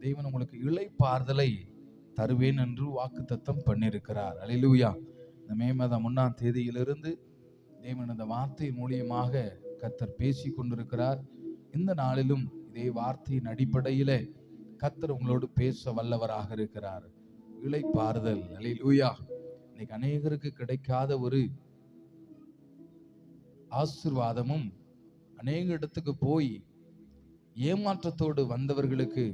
தேவன் உங்களுக்கு இளைப்பாறுதலை தருவேன் என்று வாக்குத்தத்தம் பண்ணியிருக்கிறார். அல்லேலூயா. இந்த மே மாதம் 1ஆம் தேதியிலிருந்து தேவன் இந்த வார்த்தை மூலியமாக கர்த்தர் பேசி கொண்டிருக்கிறார். இந்த நாளிலும் இதே வார்த்தையின் அடிப்படையில கர்த்தர் உங்களோடு பேச வல்லவராக இருக்கிறார். இளைப்பாறுதல். அல்லேலூயா. இன்னைக்கு அநேகருக்கு கிடைக்காத ஒரு ஆசீர்வாதமும், அநேக இடத்துக்கு போய் ஏமாற்றத்தோடு வந்தவர்களுக்கு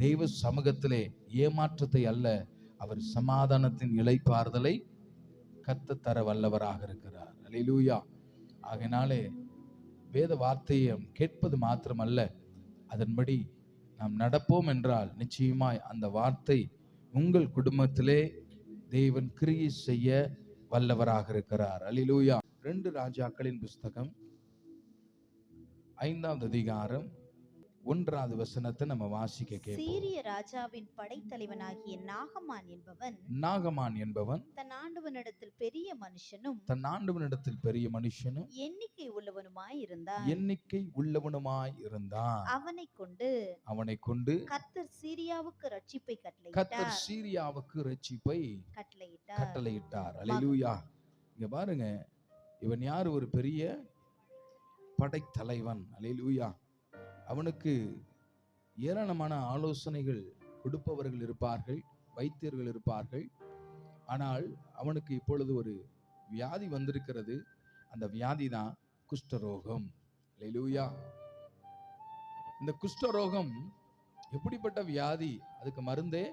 தெய்வ சமூகத்திலே ஏமாற்றத்தை அல்ல, அவர் சமாதானத்தின் இளைப்பாறுதலை கர்த்தர் தர வல்லவராக இருக்கிறார். அல்லேலூயா. ஆகையினாலே வேத வார்த்தையை கேட்பது மாத்திரமல்ல, அதன்படி நாம் நடப்போம் என்றால் நிச்சயமாய் அந்த வார்த்தை உங்கள் குடும்பத்திலே தேவன் கிரியை செய்ய வல்லவராக இருக்கிறார். அல்லேலூயா. 2 ராஜாக்களின் புஸ்தகம் 5ஆம் அதிகாரம் 1வது வசனத்தை நம்ம வாசிக்க கேட்போம். சீரிய ராஜாவின் படைத்தலைவனாகிய நாகமான் என்பவன் தன் ஆண்டவனிடத்தில் பெரிய மனுஷனும் எண்ணிக்கை உள்ளவனுமாய் இருந்தான். அவனை கொண்டு கர்த்தர் சீரியாவுக்கு ரட்சிப்பை கட்டளையிட்டார். அல்லேலூயா. இங்க பாருங்க, இவன் யார்? ஒரு பெரிய படைத்தலைவன். அல்லேலூயா. அவனுக்கு ஏராளமான ஆலோசனைகள் கொடுப்பவர்கள் இருப்பார்கள், வைத்தியர்கள் இருப்பார்கள். ஆனால் அவனுக்கு இப்பொழுது ஒரு வியாதி வந்திருக்கிறது. அந்த வியாதி தான் குஷ்டரோகம். அல்லேலூயா. இந்த குஷ்டரோகம் எப்படிப்பட்ட வியாதி? அதுக்கு மருந்தே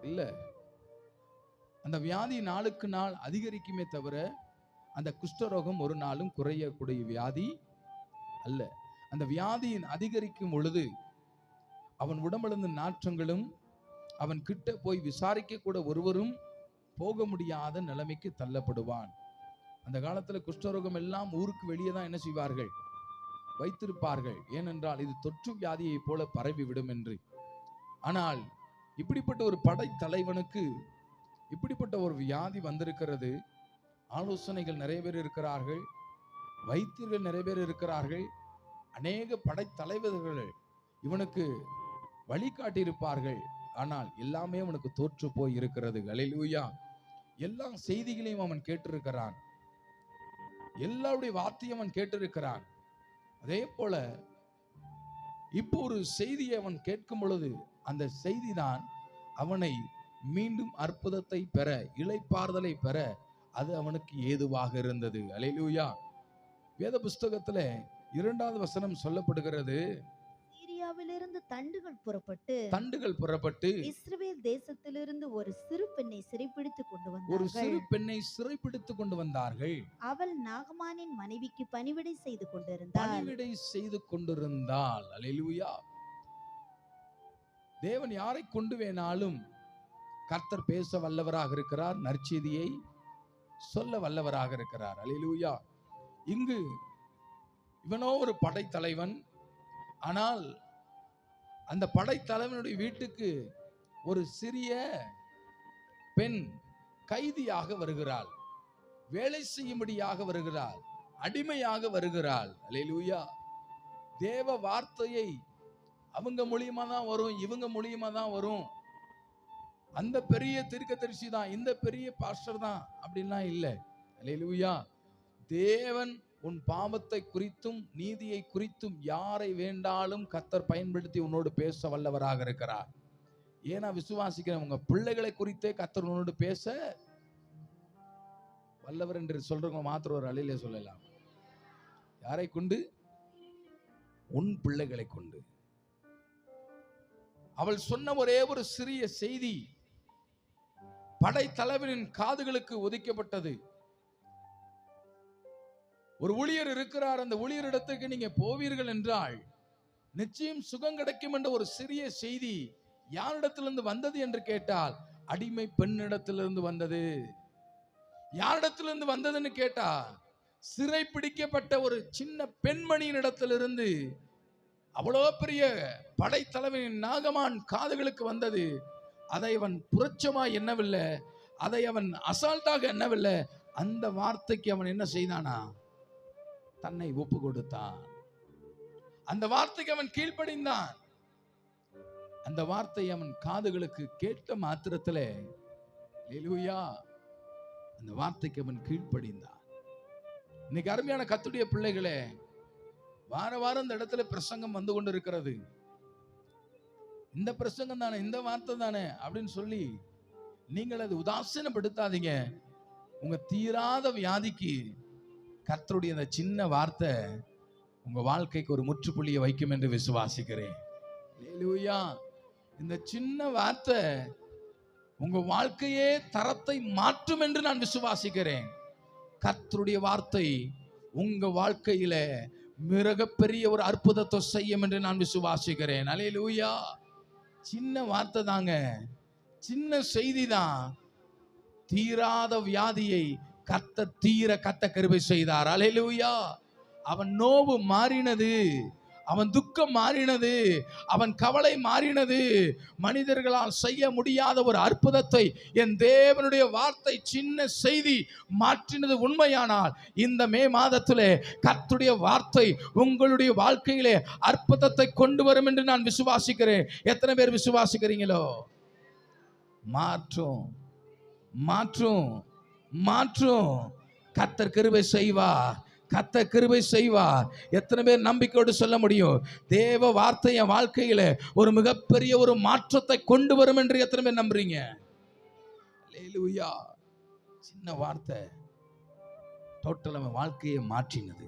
இல்லை. அந்த வியாதி நாளுக்கு நாள் அதிகரிக்குமே தவிர அந்த குஷ்டரோகம் ஒரு நாளும் குறையக்கூடிய வியாதி அல்ல. அந்த வியாதியின் அதிகரிக்கும் பொழுது அவன் உடம்பிலிருந்து நாற்றங்களும், அவன் கிட்ட போய் விசாரிக்க கூட ஒருவரும் போக முடியாத நிலைமைக்கு தள்ளப்படுவான். அந்த காலத்துல குஷ்டரோகம் எல்லாம் ஊருக்கு வெளியே தான் என்ன செய்வார்கள்? வைத்திருப்பார்கள். ஏனென்றால் இது தொற்று வியாதியை போல பரவிவிடும் என்று. ஆனால் இப்படிப்பட்ட ஒரு படை தலைவனுக்கு இப்படிப்பட்ட ஒரு வியாதி வந்திருக்கிறது. ஆலோசனைகள் நிறைய பேர் இருக்கிறார்கள், வைத்தியர்கள் நிறைய பேர் இருக்கிறார்கள், அநேக படைத்தலைவர்கள் இவனுக்கு வழிகாட்டியிருப்பார்கள். ஆனால் எல்லாமே அவனுக்கு தோற்று போய் இருக்கிறது. அல்லேலூயா. எல்லா செய்திகளையும் அவன் கேட்டிருக்கிறான், எல்லாருடைய வார்த்தையும் அவன் கேட்டிருக்கிறான். அதே போல இப்போ ஒரு செய்தியை அவன் கேட்கும் பொழுது அந்த செய்தி தான் அவனை மீண்டும் அற்புதத்தை பெற, இளைப்பாறுதலை பெற அது அவனுக்கு ஏதுவாக இருந்தது. அல்லேலூயா. வேத புஸ்தகத்துல 2வது வசனம் சொல்லப்படுகிறது, சீரியாவிலிருந்து தண்டுகள் புறப்பட்டு இஸ்ரவேல் தேசத்திலிருந்து ஒரு சிறு பெண்ணை சிறைப்பிடித்துக் கொண்டு வந்தார்கள். அவள் நாகமானின் மனைவிக்கு பணிவிடை செய்து கொண்டிருந்தாள். அல்லேலூயா. தேவன் யாரை கொண்டு வேணாலும் கர்த்தர் பேச வல்லவராக இருக்கிறார், நற்செய்தியை சொல்ல வல்லவராக இருக்கிறார். அல்லேலூயா. இங்கு இவனோ ஒரு படைத்தலைவன். ஆனால் அந்த படைத்தலைவனுடைய வீட்டுக்கு ஒரு சிறிய பெண் கைதியாக வருகிறாள், வேலை செய்யும்படியாக வருகிறாள், அடிமையாக வருகிறாள். அல்லேலூயா. தேவ வார்த்தையை அவங்க மூலியமா தான் வரும், இவங்க மூலியமா தான் வரும். அந்த பெரிய தீர்க்கதரிசி தான், இந்த பெரிய பாஸ்டர் தான் அப்படின்லாம் இல்லை. அல்லேலூயா. தேவன் உன் பாவத்தை குறித்தும் நீதியை குறித்தும் யாரை வேண்டாலும் கர்த்தர் பயன்படுத்தி உன்னோடு பேச வல்லவராக இருக்கிறார். ஏன்னா விசுவாசிக்கிறேன், உங்க பிள்ளைகளை குறித்தே கர்த்தர் உன்னோடு பேச வல்லவர் என்று சொல்றவங்க மாத்திரம் ஒரு அழிலே சொல்லலாம். யாரை கொண்டு? உன் பிள்ளைகளை கொண்டு. அவள் சொன்ன ஒரே ஒரு சிறிய செய்தி படைத்தலைவனின் காதுகளுக்கு ஒதுக்கப்பட்டது. ஒரு ஊழியர் இருக்கிறார், அந்த ஊழியரிடத்துக்கு நீங்க போவீர்கள் என்றால் நிச்சயம் சுகம் கிடைக்கும் என்ற ஒரு சிறிய செய்தி யாரிடத்திலிருந்து வந்தது என்று கேட்டால் அடிமை பெண்ணிடத்திலிருந்து வந்தது. யாரிடத்திலிருந்து வந்ததுன்னு கேட்டா சிறை பிடிக்கப்பட்ட ஒரு சின்ன பெண்மணியின் இடத்திலிருந்து அவ்வளோ பெரிய படைத்தலைவனின் நாகமான் காதுகளுக்கு வந்தது. அதை அவன் புரட்சமா எண்ணவில்லை, அதை அவன் அசால்ட்டாக எண்ணவில்லை. அந்த வார்த்தைக்கு அவன் என்ன செய்தானா? தன்னை ஒப்பு கொடுத்தான். அந்த வார்த்தைக்கு அவன் கீழ்ப்படிந்தான். அந்த வார்த்தை அவன் காதுகளுக்கு கேட்ட மாத்திரத்திலே அல்லேலூயா அந்த வார்த்தைக்கு அவன் கீழ்ப்படிந்தான். இன்னைக்கு அருமையான கர்த்தருடைய பிள்ளைகளே, வார வாரம் இந்த இடத்துல பிரசங்கம் வந்து கொண்டு இருக்கிறது. இந்த பிரசங்கம் தானே, இந்த வார்த்தை தானே அப்படின்னு சொல்லி நீங்கள் அதை உதாசீனப்படுத்தாதீங்க. உங்க தீராத வியாதிக்கு கர்த்தருடைய அந்த சின்ன வார்த்தை உங்க வாழ்க்கைக்கு ஒரு முற்றுப்புள்ளியை வைக்கும் என்று விசுவாசிக்கிறேன். அல்லேலூயா. இந்த சின்ன வார்த்தை உங்க வாழ்க்கையே தரத்தை மாற்றும் என்று நான் விசுவாசிக்கிறேன். கர்த்தருடைய வார்த்தை உங்க வாழ்க்கையில மிகப்பெரிய ஒரு அற்புதத்தை செய்யும் என்று நான் விசுவாசிக்கிறேன். அல்லேலூயா. சின்ன வார்த்தை தாங்க, சின்ன செய்தி தான். தீராத வியாதியை கர்த்தர் கிருபை செய்தார். அல்லேலூயா. அவன் நோவு மாறினது, அவன் துக்கம் மாறினது, அவன் கவலை மாறினது. மனிதர்களால் செய்ய முடியாத ஒரு அற்புதத்தை என் தேவனுடைய வார்த்தை சின்ன செய்தி மாற்றினது உண்மையானால், இந்த மே மாதத்திலே கர்த்தருடைய வார்த்தை உங்களுடைய வாழ்க்கையிலே அற்புதத்தை கொண்டு வரும் என்று நான் விசுவாசிக்கிறேன். எத்தனை பேர் விசுவாசிக்கிறீங்களோ? மாற்றும் மாற்றும் மாற்றும். கர்த்தர் கிருபை செய்வார், கர்த்தர் கிருபை செய்வார். எத்தனை பேர் நம்பிக்கையோடு சொல்ல முடியும், தேவ வார்த்தை என் வாழ்க்கையில ஒரு மிகப்பெரிய ஒரு மாற்றத்தை கொண்டு வரும் என்று எத்தனை பேர் நம்புறீங்க? அல்லேலூயா. சின்ன வார்த்தை டோட்டல் அவன் வாழ்க்கையை மாற்றினது.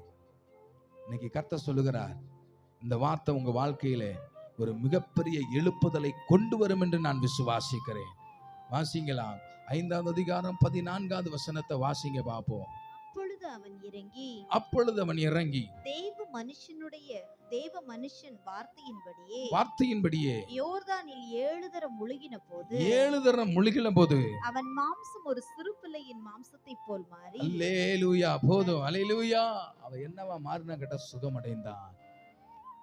இன்னைக்கு கர்த்தர் சொல்லுகிறார், இந்த வார்த்தை உங்க வாழ்க்கையில ஒரு மிகப்பெரிய எழுப்புதலை கொண்டு வரும் என்று நான் விசுவாசிக்கிறேன். வாசிங்களாம். 5ஆம் அதிகாரம் 14ஆவது வசனத்தை வாசிங்க பாப்போம். அப்பொழுது அவன் இறங்கி தேவ மனுஷன் வார்த்தையின்படியே யோர்தானில் 7 தரம் முழுகின போது அவன் மாம்சம் ஒரு சிறு பிள்ளையின் மாம்சத்தை போல் மாறி. அல்லேலூயா. போதும். அல்லேலூயா. அவன் என்னவா மாறினா கேட்டா சுகமடைந்தான்.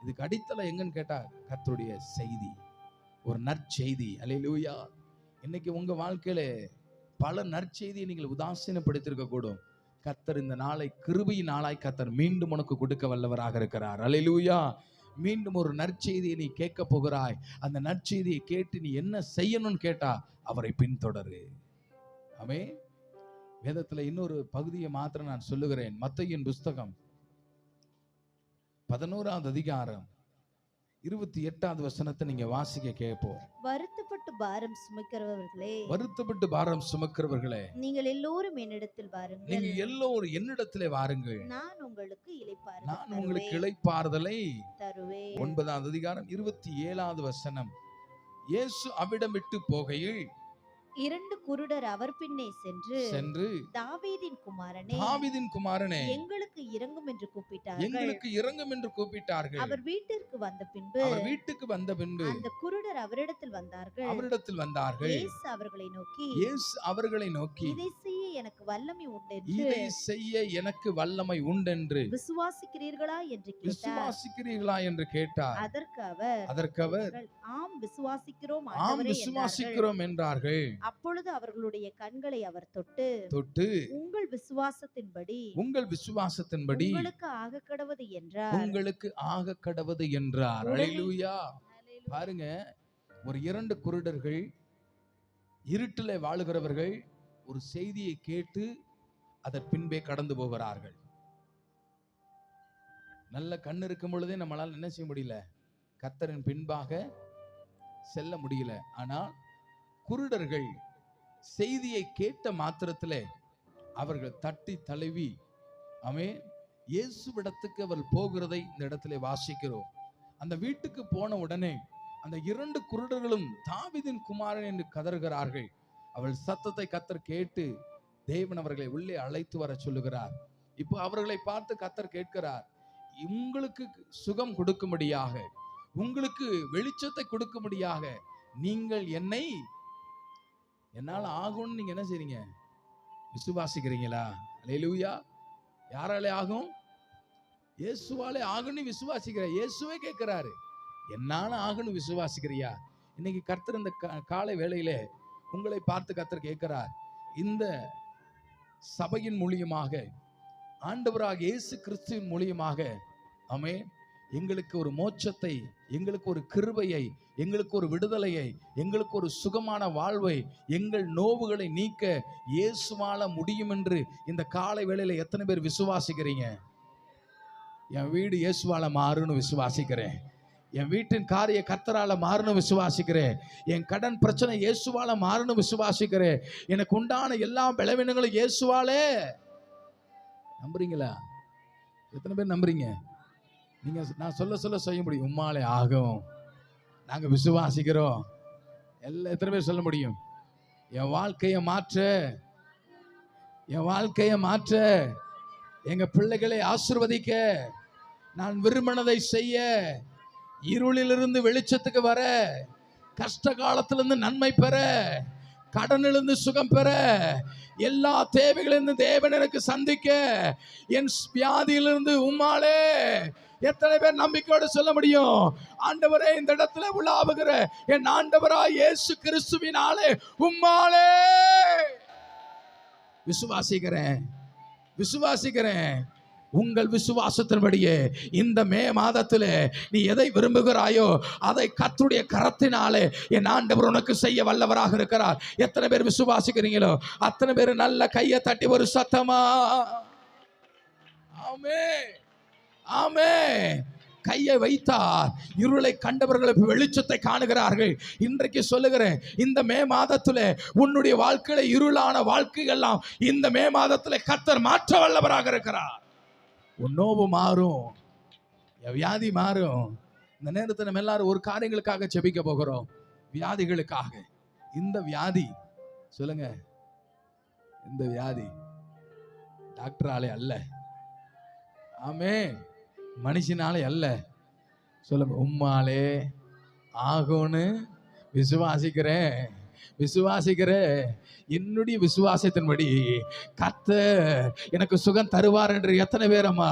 இதுக்கு அடித்தளம் எங்கன்னு கேட்டா கர்த்தருடைய செய்தி, ஒரு நற்செய்தி. அல்லேலூயா. இன்னைக்கு உங்க வாழ்க்கையில பல நற்செய்தியை நீங்கள் உதாசீனப்படுத்திருக்க கூடும். கர்த்தர் இந்த நாளை கிருபையின் நாளாய் கர்த்தர் மீண்டும் உனக்கு கொடுக்க வல்லவராக இருக்கிறார். அல்லேலூயா. மீண்டும் ஒரு நற்செய்தியை நீ கேட்க போகிறாய். அந்த நற்செய்தியை கேட்டு நீ என்ன செய்யணும்னு கேட்டா அவரை பின்தொடரு. ஆமென். வேதத்துல இன்னொரு பகுதியை மாத்திரம் நான் சொல்லுகிறேன். மத்தேயுவின் புஸ்தகம் 11ஆவது அதிகாரம் 28ஆவது வசனத்தை நீங்க வாசிக்க கேட்போம். வருத்தப்பட்டு பாரம் சுமக்கிறவர்களே நீங்கள் எல்லோரும் என்னிடத்தில் வாருங்கள். நீங்க எல்லோரும் என்னிடத்திலே வாருங்கள், நான் உங்களுக்கு இளைப்பாறுதலை தருவேன். 9ஆவது அதிகாரம் 27ஆவது வசனம். இயேசு அவ்விடம் விட்டு போகையில் 2 குருடர் அவர் பின்னே சென்று தாவீதின் குமாரனே எங்களுக்கு இறங்கும் என்று கூப்பிட்டார்கள். அவர் வீட்டிற்கு வந்த பின்பு அந்த குருடர் அவரிடத்தில் வந்தார்கள். இயேசு அவர்களை நோக்கி இதை செய்ய எனக்கு வல்லமை உண்டென்று விசுவாசிக்கிறீர்களா என்று கேட்டார். அதற்கு அவர் ஆம் விசுவாசிக்கிறோம் என்றார்கள். அப்பொழுது அவர்களுடைய கண்களை அவர் தொட்டு உங்கள் விசுவாசத்தின்படி உங்களுக்கு ஆக கடவது என்றார். அல்லேலூயா. பாருங்க, ஒரு 2 குருடர்கள், இருட்டிலே வாழுகிறவர்கள் ஒரு செய்தியை கேட்டு அதன் பின்பே கடந்து போகிறார்கள். நல்ல கண் இருக்கும் பொழுதே நம்மளால என்ன செய்ய முடியல, கர்த்தரின் பின்பாக செல்ல முடியல. ஆனால் குருடர்கள் செய்தியை கேட்ட மாத்திரத்திலே அவர்கள் தட்டி தழுவி ஆமென் இயேசுவிடத்துக்கு அவர் போகிறதை இந்த இடத்திலே வாசிக்கிறோம். அந்த வீட்டுக்கு போன உடனே அந்த 2 குருடர்களும் தாவீதின் குமாரன் என்று கதறுகிறார்கள். அவள் சத்தத்தை கர்த்தர் கேட்டு தேவன் அவர்களை உள்ளே அழைத்து வர சொல்லுகிறார். இப்போ அவர்களை பார்த்து கர்த்தர் கேட்கிறார், உங்களுக்கு சுகம் கொடுக்கும்படியாக, உங்களுக்கு வெளிச்சத்தை கொடுக்கும்படியாக நீங்கள் என்னால ஆகும்னு நீங்க என்ன செய்றீங்க? விசுவாசிக்கிறீங்களா? அல்லேலூயா. யாராலே ஆகும்? இயேசுவாலே ஆகும்னு விசுவாசிக்கிற. இயேசுவே கேட்கிறாரு, என்னால ஆகும்னு விசுவாசிக்கிறியா? இன்னைக்கு கர்த்தர் இந்த காலை வேளையிலே உங்களை பார்த்து கர்த்தர் கேட்கிறார். இந்த சபையின் மூலியமாக, ஆண்டவராக இயேசு கிறிஸ்துவின் மூலியமாக ஆமென் எங்களுக்கு ஒரு மோட்சத்தை, எங்களுக்கு ஒரு கிருபையை, எங்களுக்கு ஒரு விடுதலையை, எங்களுக்கு ஒரு சுகமான வாழ்வை, எங்கள் நோவுகளை நீக்க இயேசுவால முடியும் என்று இந்த காலை வேளையில எத்தனை பேர் விசுவாசிக்கிறீங்க? என் வீடு இயேசுவால மாறுன்னு விசுவாசிக்கிறேன். என் வீட்டின் காரிய கர்த்தரால மாறுன்னு விசுவாசிக்கிறேன். என் கடன் பிரச்சனை இயேசுவால மாறுன்னு விசுவாசிக்கிறேன். எனக்கு உண்டான எல்லா பலவீனங்களும் இயேசுவாலே. நம்புறீங்களா? எத்தனை பேர் நம்புறீங்க? நீங்க நான் சொல்ல செய்ய முடியும். உம்மாலே ஆகும், நாங்க விசுவாசிக்கிறோம். எத்தனை பேர் சொல்ல முடியும்? என் வாழ்க்கையை மாற்ற, என் வாழ்க்கையை மாற்ற, எங்க பிள்ளைகளை ஆசீர்வதிக்க, நான் விரும்பினதை செய்ய, இருளிலிருந்து வெளிச்சத்துக்கு வர, கஷ்ட காலத்திலிருந்து நன்மை பெற, கடனிலிருந்து சுகம் பெற, எல்லா தேவைகளிலிருந்து தேவன் எனக்கு சந்திக்க, என் வியாதியிலிருந்து உம்மாலே. எத்தனை பேர் நம்பிக்கையோடு சொல்ல முடியும்? ஆண்டவரே, இந்த இடத்துல உலாவுகிற என் ஆண்டவராய் இயேசு கிறிஸ்துவினாலே உம்மாலே விசுவாசிக்கிறேன், விசுவாசிக்கிறேன். உங்கள் விசுவாசத்தின்படியே இந்த மே மாதத்திலே நீ எதை விரும்புகிறாயோ அதை கர்த்தருடைய கரத்தினாலே என் ஆண்டவர் உனக்கு செய்ய வல்லவராக இருக்கிறார். எத்தனை பேர் விசுவாசிக்கிறீங்களோ அத்தனை பேர் நல்ல கையை தட்டி ஒரு சத்தமா ஆமென், ஆமென். கையை வைத்தார், இருளை கண்டவர்களுக்கு வெளிச்சத்தை காணுகிறார்கள். இன்றைக்கு சொல்லுகிறேன், இந்த மே மாதத்துல உன்னுடைய வாழ்க்கையில இருளான வாழ்க்கையெல்லாம் இந்த மே மாதத்துல கர்த்தர் மாற்ற வல்லவராக இருக்கிறார். உன் நோவு மாறும், வியாதி மாறும். இந்த நேரத்தில் நம்ம எல்லாரும் ஒரு காரியங்களுக்காக ஜெபிக்க போகிறோம், வியாதிகளுக்காக. இந்த வியாதி சொல்லுங்க, இந்த வியாதி டாக்டராலே அல்ல, ஆமென், மனுஷனாலே அல்ல. சொல்லுங்க, உம்மாலே ஆகும்னு விசுவாசிக்கிறேன், விசுவாசிக்கிறேன். என்னுடைய விசுவாசத்தின்படி கர்த்தர் எனக்கு சுகம் தருவார் என்று எத்தனை பேரம்மா,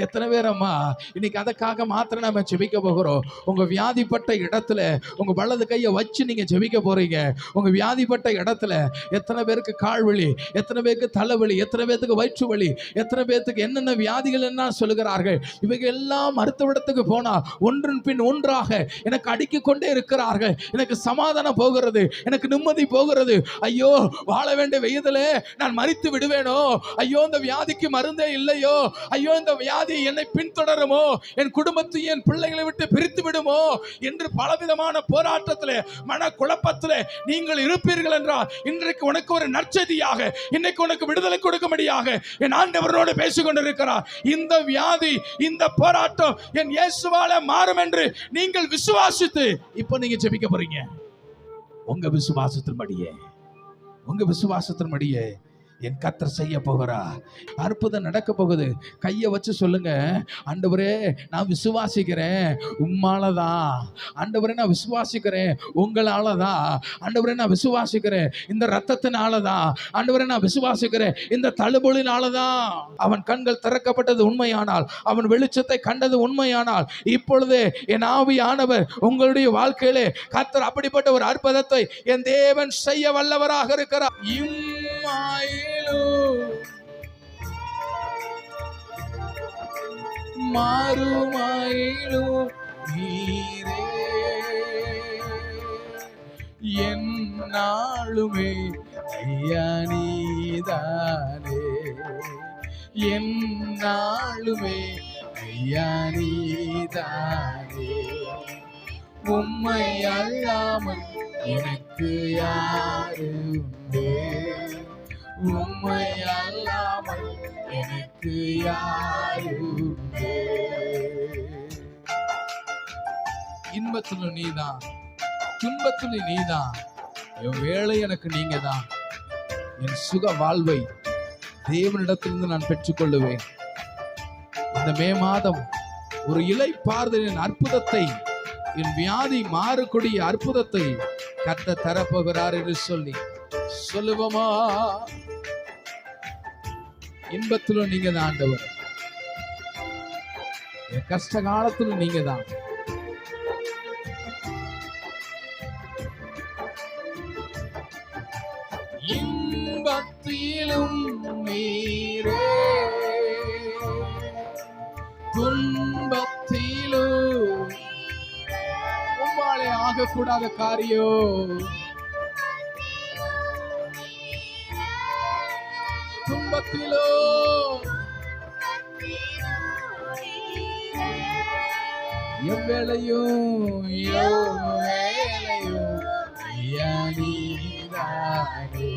எத்தனை பேரம்மா இன்னைக்கு அதற்காக மாத்திரம் நம்ம ஜெபிக்க போகிறோம். உங்க வியாதிப்பட்ட இடத்துல உங்க வலது கையை வச்சு நீங்க ஜெபிக்க போறீங்க. உங்க வியாதிப்பட்ட இடத்துல எத்தனை பேருக்கு கால்வலி, எத்தனை பேருக்கு தலைவலி, எத்தனை பேருக்கு வயிற்று வலி, எத்தனை பேருக்கு என்னென்ன வியாதிகள் என்ன சொல்லுகிறார்கள். இவைகள் எல்லாம் மருத்துவஇடத்துக்கு போனா ஒன்றின் பின் ஒன்றாக எனக்கு அடுக்கிக் கொண்டே இருக்கிறார்கள். எனக்கு சமாதானம் போகிறது, எனக்கு நிம்மதி போகிறது. ஐயோ, வாழ வேண்டிய வயதிலே நான் மரித்து விடுவேனோ, ஐயோ இந்த வியாதிக்கு மருந்தே இல்லையோ, ஐயோ இந்த வியாதி என்னை பின்தொடருமோ, என் குடும்பத்தை என் பிள்ளைகளை விட்டு பிரித்து விடுமோ என்று பலவிதமான போராட்டத்திலே மன குழப்பத்திலே நீங்கள் இருப்பீர்கள் என்றால் இன்றைக்கு உனக்கு ஒரு நற்செய்தியாக, இன்னைக்கு உனக்கு விடுதலை கொடுக்கும்படியாக என் ஆண்டவரோடு பேசிக் கொண்டிருக்கிறார். இந்த வியாதி, இந்த போராட்டம் என் இயேசுவால மாறும் என்று நீங்கள் விசுவாசித்து இப்போ நீங்க ஜெபிக்க போறீங்க. உங்க விசுவாசத்தின்படியே, உங்க விசுவாசத்தின்படியே என் கர்த்தர் செய்ய போகிறார். அற்புதம் நடக்க போகுது. கையை வச்சு சொல்லுங்க, ஆண்டவரே நான் விசுவாசிக்கிறேன், உம்மாலதான். ஆண்டவரே நான் விசுவாசிக்கிறேன், உங்களாலதான். ஆண்டவரே நான் விசுவாசிக்கிறேன், இந்த ரத்தத்தினாலதான். ஆண்டவரே நான் விசுவாசிக்கிறேன், இந்த தழும்புகளினாலதான். அவன் கண்கள் திறக்கப்பட்டது உண்மையானால், அவன் வெளிச்சத்தை கண்டது உண்மையானால், இப்பொழுதே என் ஆவியானவர் உங்களுடைய வாழ்க்கையிலே கர்த்தர் அப்படிப்பட்ட ஒரு அற்புதத்தை என் தேவன் செய்ய வல்லவராக இருக்கிறார். மாறுமாயிலும் நீரே என்னாலுமே ஐயா நீதானே, என்னாலுமே ஐயா நீதானே. உம்மை அல்லாமல் எனக்கு யாரு உண்டு, உம்மை அல்லாமல் எனக்கு யாரு உண்டு. இன்பத்திலும் நீதான், துன்பத்திலும் நீதான். என் வேலை எனக்கு நீங்க தான். என் சுக வாழ்வை தேவனிடத்திலிருந்து நான் பெற்றுக்கொள்ளுவேன். இந்த மே மாதம் ஒரு இலை பார்தலின் அற்புதத்தை, என் வியாதி மாறக்கூடிய அற்புதத்தை கர்த்தர் தரப்போகிறார் என்று சொல்லி சொல்லுவோமா? இன்பத்திலும் நீங்க தான் ஆண்டவர், என் கஷ்ட காலத்திலும் நீங்க தான். இன்பத்திலும் நீரே, துன்பத்திலும் கூடாத காரியம். துன்பத்திலோ எவ்வேளையும் ஐயா நீதானே,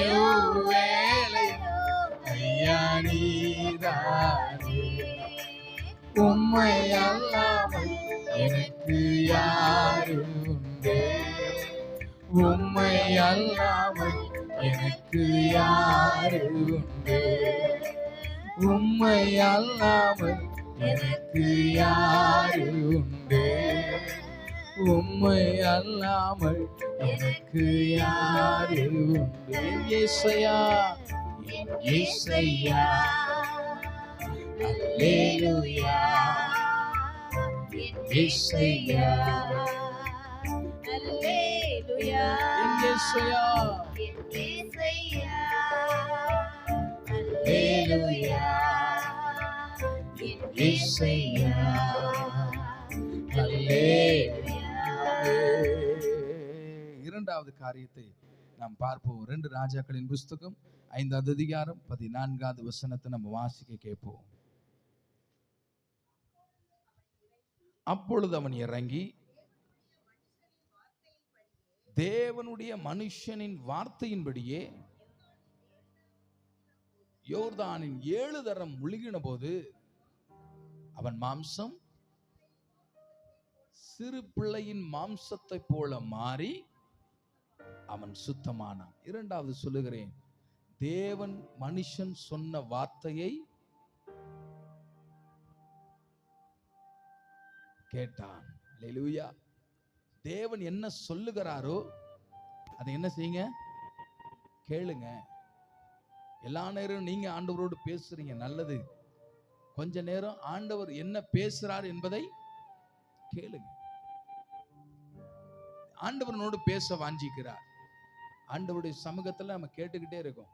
எவ்வேளையும் ஐயா நீதானே, உம்மை அல்லாமல் எனக்கு யாரு உண்டு, உம்மை அல்லாமல் எனக்கு யாரு உண்டு, உம்மை அல்லாமல் எனக்கு யாரு உண்டு, உம்மை அல்லாமல் எனக்கு யாரு உண்டு. இயேசையா, இயேசையா, அல்லேலூயா, இயேசையா, அல்லேலூயா, இயேசையா, இயேசையா, அல்லேலூயா, இயேசையா, அல்லேலூயா. இரண்டாவது காரியத்தை நாம் பார்ப்போம். 2 ராஜாக்களின் புஸ்தகம் 5வது அதிகாரம் 14வது வசனத்தை நம்ம வாசிக்க கேட்போம். அப்பொழுது அவன் இறங்கி தேவனுடைய மனுஷனின் வார்த்தையின்படியே யோர்தானின் 7 தரம் முழுகின போது அவன் மாம்சம் சிறு பிள்ளையின் மாம்சத்தை போல மாறி அவன் சுத்தமானான். இரண்டாவது சொல்லுகிறேன், தேவன் மனுஷன் சொன்ன வார்த்தையை கேட்டான். அல்லேலூயா. தேவன் என்ன சொல்லுகிறாரோ அதை என்ன செய்யுங்க, கேளுங்க. எல்லா நேரம் நீங்க ஆண்டவரோடு பேசுறீங்க, நல்லது. கொஞ்ச நேரம் ஆண்டவர் என்ன பேசுறார் என்பதை கேளுங்க. ஆண்டவரோடு பேச வாஞ்சிக்கிறார். ஆண்டவருடைய சமூகத்துல நம்ம கேட்டுக்கிட்டே இருக்கோம்.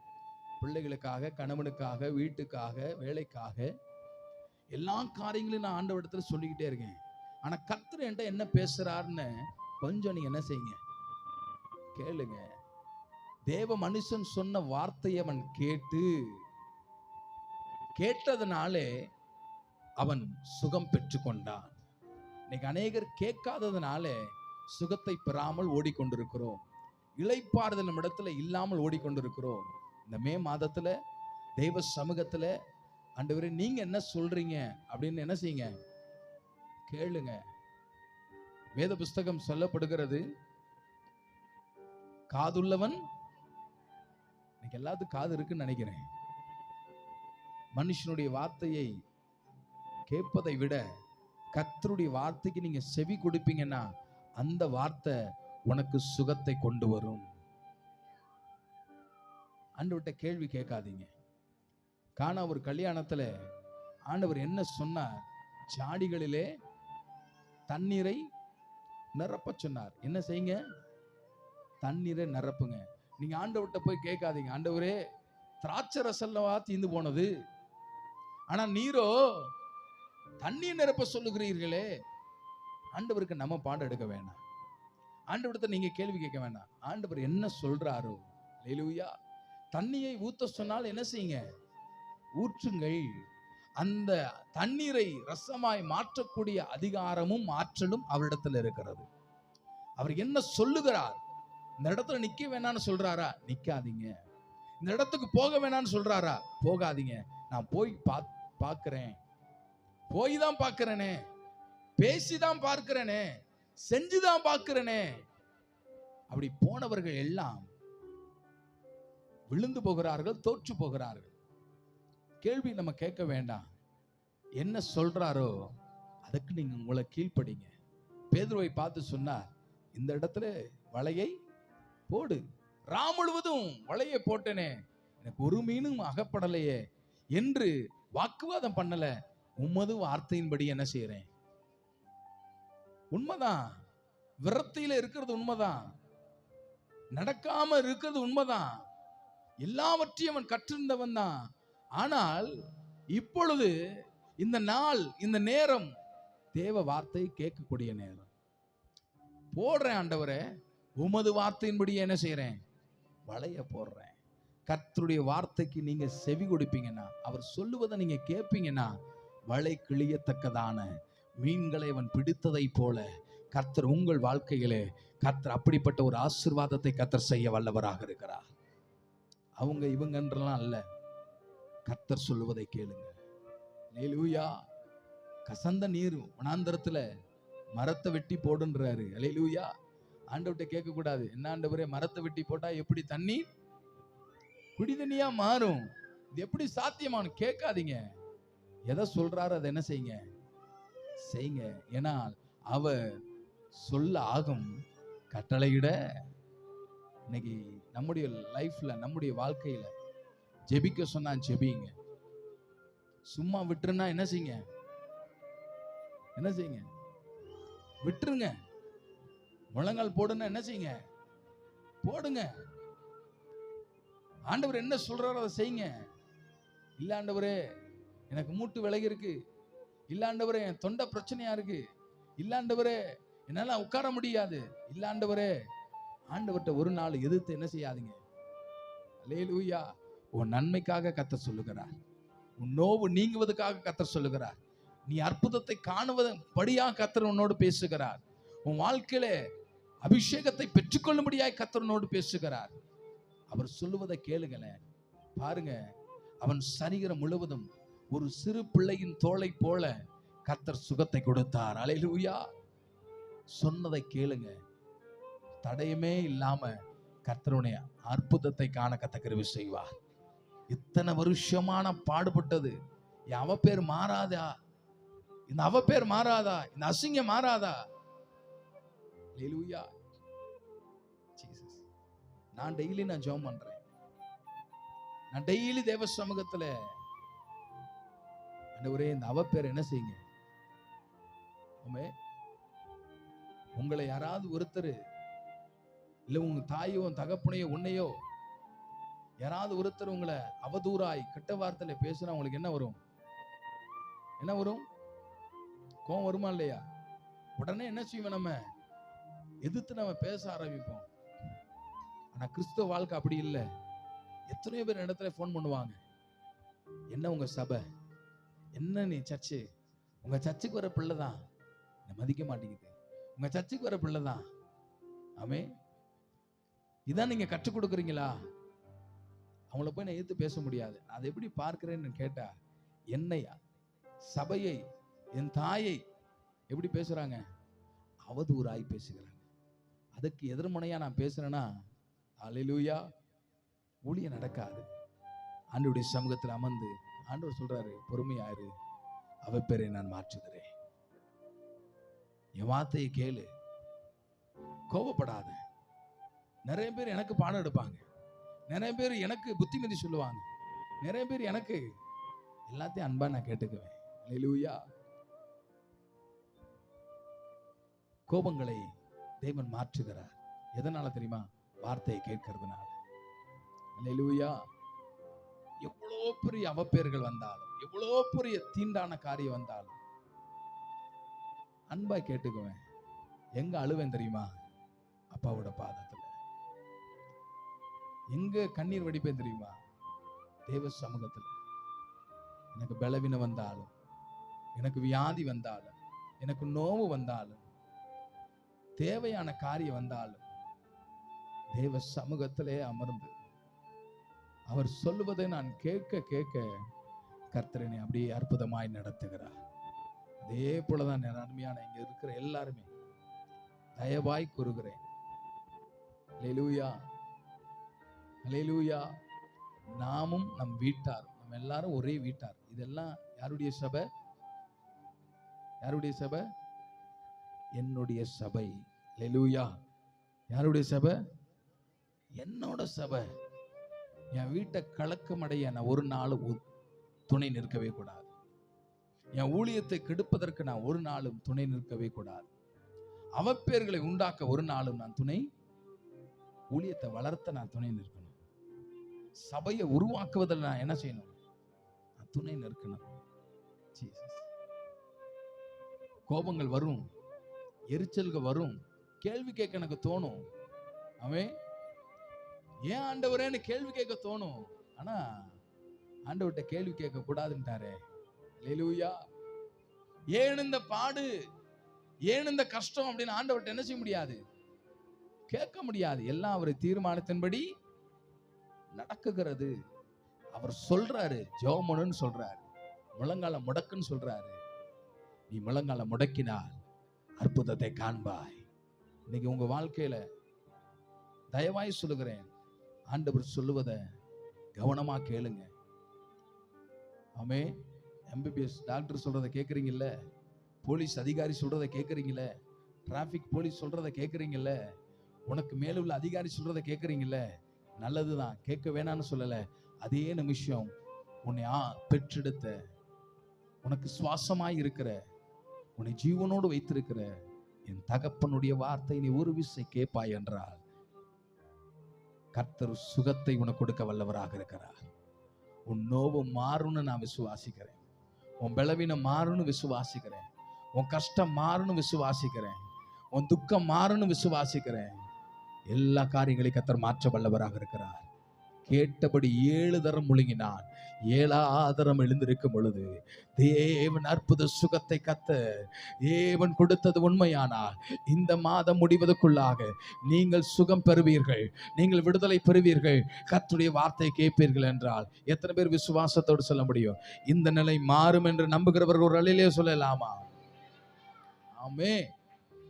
பிள்ளைகளுக்காக, கணவனுக்காக, வீட்டுக்காக, வேலைக்காக, எல்லா காரியங்களையும் நான் ஆண்டவரிடத்துல சொல்லிக்கிட்டே இருக்கேன். ஆனா கர்த்தர் என்கிட்ட என்ன பேசுறாருன்னு கொஞ்சம் நீங்க என்ன செய்யுங்க, கேளுங்க. தேவ மனுஷன் சொன்ன வார்த்தையை அவன் கேட்டதனாலே அவன் சுகம் பெற்றுக்கொண்டான். இன்னைக்கு அநேகர் கேட்காததுனால சுகத்தை பெறாமல் ஓடிக்கொண்டிருக்கிறோம். இளைப்பாறுதல் நம்ம இடத்துல இல்லாமல் ஓடிக்கொண்டிருக்கிறோம். இந்த மே மாதத்துல தெய்வ சமூகத்துல ஆண்டவரே நீங்க என்ன சொல்றீங்க அப்படின்னு என்ன செய்யுங்க, கேளுங்க. வேத புஸ்தகம் சொல்லப்படுகிறது, காதுள்ளவன், இன்னைக்கு எல்லாத்துக்கும் காது இருக்குன்னு நினைக்கிறேன். மனுஷனுடைய வார்த்தையை கேட்பதை விட கர்த்தருடைய வார்த்தைக்கு நீங்க செவி கொடுப்பீங்கன்னா அந்த வார்த்தை உனக்கு சுகத்தை கொண்டு வரும். ஆண்டவர்கிட்ட கேள்வி கேட்காதீங்க. காணா ஒரு கல்யாணத்துல ஆண்டவர் என்ன சொன்னார், ஜாடிகளிலே தண்ணீரை நிரப்ப சொன்னார். என்ன செய்யுங்க, தண்ணீரை நிரப்புங்க. நீங்க ஆண்டவர்கிட்ட போய் கேட்காதீங்க, ஆண்டவரே திராட்சை ரசல்லவா தீந்து போனது, ஆனா நீரோ தண்ணீர் நிரப்ப சொல்லுகிறீர்களே. ஆண்டவருக்கு நம்ம பாடம் எடுக்க வேண்டாம். ஆண்டவர்கிட்ட நீங்க கேள்வி கேட்க வேண்டாம். ஆண்டவர் என்ன சொல்றாரோ, அல்லேலூயா. தண்ணியை ஊத்த சொன்னால் என்ன செய்யுங்க, ஊற்றுங்கள். அந்த தண்ணீரை ரசமாய் மாற்றக்கூடிய அதிகாரமும் ஆற்றலும் அவரிடத்தில் இருக்கிறது. அவர் என்ன சொல்லுகிறார், இந்த இடத்துல நிக்க வேணான்னு சொல்றாரா, நிக்காதீங்க. இந்த இடத்துக்கு போக வேணான்னு சொல்றாரா, போகாதீங்க. நான் போய் பார்க்கிறேன், போய் தான் பார்க்கிறேனே, பேசிதான் பார்க்கிறேனே, செஞ்சுதான் பார்க்கிறேனே. அப்படி போனவர்கள் எல்லாம் விழுந்து போகிறார்கள், தோற்று போகிறார்கள். கேள்வி நம்ம கேட்க வேண்டாம். என்ன சொல்றாரோ அதுக்கு நீங்க உங்களை கீழ்ப்படிங்க. பேதுருவை பார்த்து சொன்னார், இந்த இடத்துல வலையை போடு. முழுவதும் வலையை போட்டேனே, எனக்கு ஒரு மீனும் அகப்படலையே என்று வாக்குவாதம் பண்ணல. உமது வார்த்தையின்படி என்ன செய்யறேன். உண்மைதான், விரத்தியில இருக்கிறது உண்மைதான், நடக்காம இருக்கிறது உண்மைதான், எல்லாவற்றையும் அவன் கற்றிருந்தவன் தான். ஆனால் இப்பொழுது இந்த நாள், இந்த நேரம் தேவ வார்த்தை கேட்கக்கூடிய நேரம். போடுறேன் ஆண்டவரே, உமது வார்த்தையின்படி என்ன செய்யறேன், வலைய போடுறேன். கர்த்தருடைய வார்த்தைக்கு நீங்க செவி கொடுப்பீங்கன்னா, அவர் சொல்லுவதை நீங்க கேட்பீங்கன்னா, வலை கிழியத்தக்கதான மீன்களை அவன் பிடித்ததை போல கர்த்தர் உங்கள் வாழ்க்கையிலே கர்த்தர் அப்படிப்பட்ட ஒரு ஆசீர்வாதத்தை கர்த்தர் செய்ய வல்லவராக இருக்கிறார். அவங்க இவங்கன்றலாம் அல்ல, கர்த்தர் சொல்லுவதை கேளுங்க. அல்லேலூயா. கசந்த நீர் வனாந்தரத்துல மரத்தை வெட்டி போடுன்றாரு. அல்லேலூயா. ஆண்டவர்கிட்ட கேட்க கூடாது, என்ன ஆண்டவரே மரத்தை வெட்டி போட்டா எப்படி தண்ணி குடி தண்ணியா மாறும், இது எப்படி சாத்தியமானு கேட்காதீங்க. எதை சொல்றாரு அதை என்ன செய்யுங்க, செய்யுங்க. ஏன்னா அவர் சொல்ல ஆகும், கட்டளையிட. இன்னைக்கு நம்முடைய லைஃப்ல, நம்முடைய வாழ்க்கையில ஜெபிக்க சொன்னா ஜெபிங்க. சும்மா விட்டுருன்னா என்ன செய்யுங்க, என்ன செய்யுங்க, விட்டுருங்க. முழங்கால் போடுன்னா என்ன செய்யுங்க, போடுங்க. ஆண்டவர் என்ன சொல்றாரோ அதை செய்யுங்க. இல்ல ஆண்டவரே எனக்கு மூட்டு விலகி இருக்கு, இல்ல ஆண்டவரே என் தொண்டை பிரச்சனையா இருக்கு, இல்ல ஆண்டவரே என்னால உட்கார முடியாது, இல்ல ஆண்டவரே, ஆண்டவர்கிட்ட ஒரு நாள் எதிர்த்து என்ன செய்யாதீங்க. அல்லேலூயா. உன் நன்மைக்காக கர்த்தர் சொல்லுகிறார், உன் நோவு நீங்குவதற்காக கர்த்தர் சொல்லுகிறார், நீ அற்புதத்தை காணுவதன்படியாக கர்த்தர் உன்னோடு பேசுகிறார், உன் வாழ்க்கையில அபிஷேகத்தை பெற்றுக்கொள்ளும்படியாய் கர்த்தர் உன்னோடு பேசுகிறார். அவர் சொல்லுவதை கேளுங்களேன். பாருங்க, அவன் சரீரம் முழுவதும் ஒரு சிறு பிள்ளையின் தோளை போல கர்த்தர் சுகத்தை கொடுத்தார். அல்லேலூயா. சொன்னதை கேளுங்க. தடையுமே இல்லாம கர்த்தருடைய அற்புதத்தை காண கர்த்தர் கிருபை செய்வார். இத்தனை வருஷமான பாடுபட்டது, அவ பேர் மாறாதா, இந்த அவ பேர் மாறாதா, இந்த அசிங்கம் மாறாதா? அல்லேலூயா. ஜீசஸ். நான் டெய்லி ஜெபம் பண்றேன். நான் டெய்லி தேவ சமூகத்துல, ஆண்டவரே இந்த அவ பேர் என்ன செய்யுங்க. உங்களை யாராவது ஒருத்தர், இல்ல உங்க தாயோ தகப்பனையோ உன்னையோ யாராவது ஒருத்தர் உங்களை அவதூறாய் கெட்ட வார்த்தையில பேசுனா உங்களுக்கு என்ன வரும், என்ன வரும், கோவம் வருமா இல்லையா? உடனே என்ன செய்வோம், நம்ம எதிர்த்து நம்ம பேச ஆரம்பிப்போம். ஆனா கிறிஸ்துவ வாழ்க்கை அப்படி இல்லை. எத்தனையோ பேர் இடத்துல போன் பண்ணுவாங்க, என்ன உங்க சபை, என்ன நீ சர்ச்சு, உங்க சர்ச்சுக்கு வர பிள்ளைதான் மதிக்க மாட்டேங்குது, உங்க சர்ச்சுக்கு வர பிள்ளைதான், ஆமே இதான் நீங்க கற்றுக் கொடுக்குறீங்களா? அவங்கள போய் நான் எதிர்த்து பேச முடியாது. அதை எப்படி பார்க்கிறேன்னு கேட்டா, என்னை, சபையை, என் தாயை எப்படி பேசுறாங்க, அவதூறாய் பேசுகிறாங்க. அதுக்கு எதிர்மனையா நான் பேசுறேன்னா, அல்லேலூயா, ஊழியம் நடக்காது. ஆண்டவருடைய சமூகத்தில் அமர்ந்து ஆண்டவர் சொல்றாரு, பொறுமையாயிரு, அவ பேரை நான் மாற்றுகிறேன், என் வார்த்தையை கேளு, கோபப்படாத. நிறைய பேர் எனக்கு பாடம் எடுப்பாங்க, நிறைய பேர் எனக்கு புத்திமதி சொல்லுவாங்க, நிறைய பேர் எனக்கு எல்லாத்தையும் அன்பா நான் கேட்டுக்குவேன். அல்லேலூயா. கோபங்களை தேவன் மாற்றுகிறார். எதனால தெரியுமா? வார்த்தையை கேட்கறதுனால. அல்லேலூயா. எவ்வளோ பெரிய அவப்பேர்கள் வந்தாலும், எவ்வளோ பெரிய தீண்டான காரியம் வந்தாலும் அன்பா கேட்டுக்குவேன். எங்க அழுவேன் தெரியுமா? அப்பாவோட பாதத்துல. எங்க கண்ணீர் வடிப்பேன் தெரியுமா? தேவ சமூகத்துல. எனக்கு பலவீனம் வந்தாலும், எனக்கு வியாதி வந்தாலும், எனக்கு நோவு வந்தாலும், தேவையான காரியம் வந்தாலும் தேவ சமூகத்திலே அமர்ந்து அவர் சொல்லுவதை நான் கேட்க கேட்க கர்த்தரனை அப்படியே அற்புதமாய் நடத்துகிறார். அதே போலதான் அருமையான இங்க இருக்கிற எல்லாருமே தயவாய் கூறுகிறேன், அல்லேலூயா, அல்லேலூயா. நாமும் நம் வீட்டார், நம்ம எல்லாரும் ஒரே வீட்டார். இதெல்லாம் யாருடைய சபை? யாருடைய சபை? என்னுடைய சபை. அல்லேலூயா. யாருடைய சபை? என்னோட சபை. என் வீட்டை கலக்கமடைய நான் ஒரு நாள் துணை நிற்கவே கூடாது. என் ஊழியத்தை கெடுப்பதற்கு நான் ஒரு நாளும் துணை நிற்கவே கூடாது. அவப்பேர்களை உண்டாக்க ஒரு நாளும் நான் துணை, ஊழியத்தை வளர்த்த நான் துணை நிற்கணும். சபையை உருவாக்குவதில் நான் என்ன செய்யணும்? நான் துணை நிற்கணும். கோபங்கள் வரும், எரிச்சல்கள் வரும், கேள்வி கேட்க எனக்கு தோணும். அவன் ஏன் ஆண்டவரேன்னு கேள்வி கேட்க தோணும். ஆனா ஆண்டவர்கிட்ட கேள்வி கேட்க கூடாதுன்ட்டாரே. அல்லேலூயா. ஏன் இந்த பாடு, ஏன் இந்த கஷ்டம் அப்படின்னு ஆண்டவர்கிட்ட என்ன செய்ய முடியாது, கேட்க முடியாது. எல்லாம் அவர் தீர்மானத்தின்படி நடக்குகிறது. அவர் சொல்றாரு, ஜெபம்னு சொல்றாரு, முழங்கால முடக்குன்னு சொல்றாரு. நீ முழங்கால முடக்கினால் அற்புதத்தை காண்பாய். இன்னைக்கு உங்க வாழ்க்கையில தயவாய் சொல்லுகிறேன், ஆண்டவர் சொல்லுவதை கவனமா கேளுங்க. ஆமே. MBBS டாக்டர் சொல்றதை கேட்குறீங்கல்ல, போலீஸ் அதிகாரி சொல்றதை கேட்குறீங்கல்ல, டிராஃபிக் போலீஸ் சொல்றதை கேட்குறீங்கல்ல, உனக்கு மேலுள்ள அதிகாரி சொல்றதை கேட்குறீங்கல்ல, நல்லதுதான், கேட்க வேணான்னு சொல்லல. அதே நிமிஷம் உன்னை பெற்றெடுத்த, உனக்கு சுவாசமாய் இருக்கிற, உன்னை ஜீவனோடு வைத்திருக்கிற என் தகப்பனுடைய வார்த்தை நீ ஒரு விசை கேட்பாய் என்றால் கர்த்தர் சுகத்தை உனக்கு கொடுக்க வல்லவராக இருக்கிறார். உன் நோவு மாறும்னு நான் விசுவாசிக்கிறேன். உன் பலவீனம் மாறும்னு விசுவாசிக்கிறேன். உன் கஷ்டம் மாறும்னு விசுவாசிக்கிறேன். உன் துக்கம் மாறும்னு விசுவாசிக்கிறேன். எல்லா காரியங்களையும் கர்த்தர் மாற்ற வல்லவராக இருக்கிறார். கேட்டபடி 7 தரம் முழுங்கினான். 7ஆவது தரம் எழுந்திருக்கும் பொழுது தேவன் அற்புத சுகத்தை தேவன் கொடுத்தது உண்மையானால் இந்த மாதம் முடிவதற்குள்ளாக நீங்கள் சுகம் பெறுவீர்கள், நீங்கள் விடுதலை பெறுவீர்கள், கர்த்தருடைய வார்த்தை கேட்பீர்கள் என்றால் எத்தனை பேர் விசுவாசத்தோடு சொல்ல முடியும்? இந்த நிலை மாறும் என்று நம்புகிறவர்கள் ஒரு அலையிலே சொல்லலாமா? ஆமென்.